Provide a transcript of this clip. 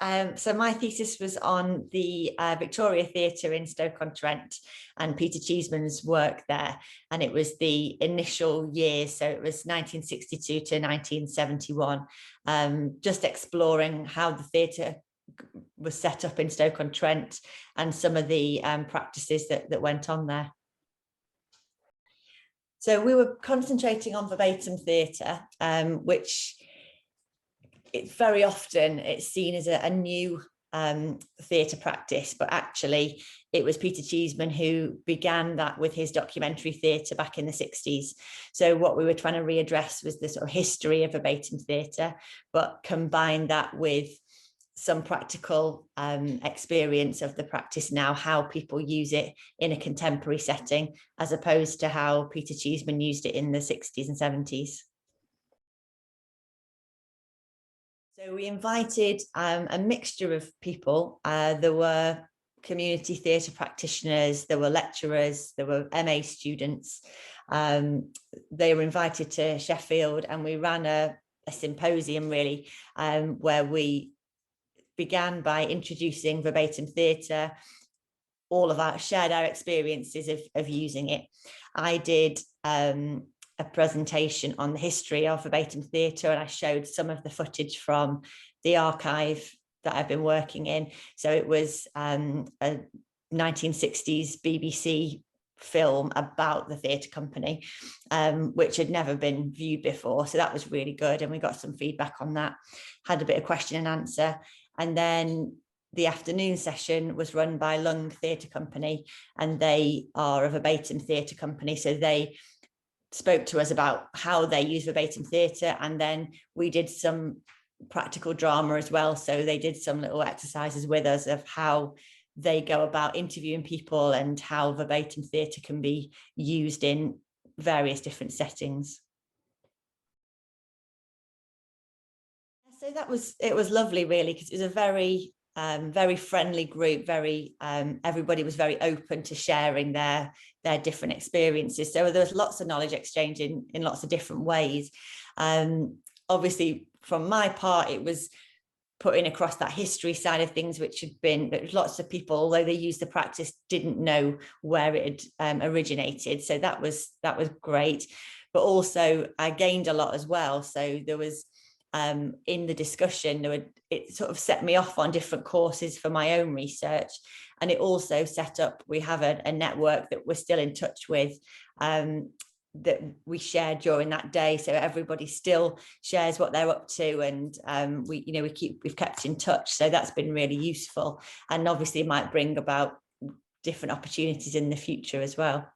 So my thesis was on the Victoria Theatre in Stoke-on-Trent and Peter Cheeseman's work there. And it was the initial years, so it was 1962 to 1971, just exploring how the theatre was set up in Stoke-on-Trent and some of the practices that went on there. So we were concentrating on verbatim theatre, which very often it's seen as a new theatre practice, but actually it was Peter Cheeseman who began that with his documentary theatre back in the 60s. So what we were trying to readdress was the sort of history of verbatim theatre, but combine that with some practical experience of the practice now, how people use it in a contemporary setting, as opposed to how Peter Cheeseman used it in the 60s and 70s. So we invited a mixture of people. There were community theatre practitioners, there were lecturers, there were MA students. They were invited to Sheffield, and we ran a symposium really, where we began by introducing verbatim theatre. All of our shared our experiences of using it. I did a presentation on the history of verbatim theatre, and I showed some of the footage from the archive that I've been working in. So it was a 1960s BBC film about the theatre company, which had never been viewed before. So that was really good, and we got some feedback on that, had a bit of question and answer. And then the afternoon session was run by Lung Theatre Company, and they are a verbatim theatre company. So they spoke to us about how they use verbatim theatre, and then we did some practical drama as well. So they did some little exercises with us of how they go about interviewing people and how verbatim theatre can be used in various different settings. So it was lovely really, because it was a very friendly group, everybody was very open to sharing their different experiences. So there was lots of knowledge exchange in lots of different ways. Obviously from my part, it was putting across that history side of things, which had been, lots of people, although they used the practice, didn't know where it had originated. So that was great. But also I gained a lot as well. So there was, in the discussion, it sort of set me off on different courses for my own research. And it also set up, we have a network that we're still in touch with, that we shared during that day. So everybody still shares what they're up to, and we've kept in touch. So that's been really useful, and obviously might bring about different opportunities in the future as well.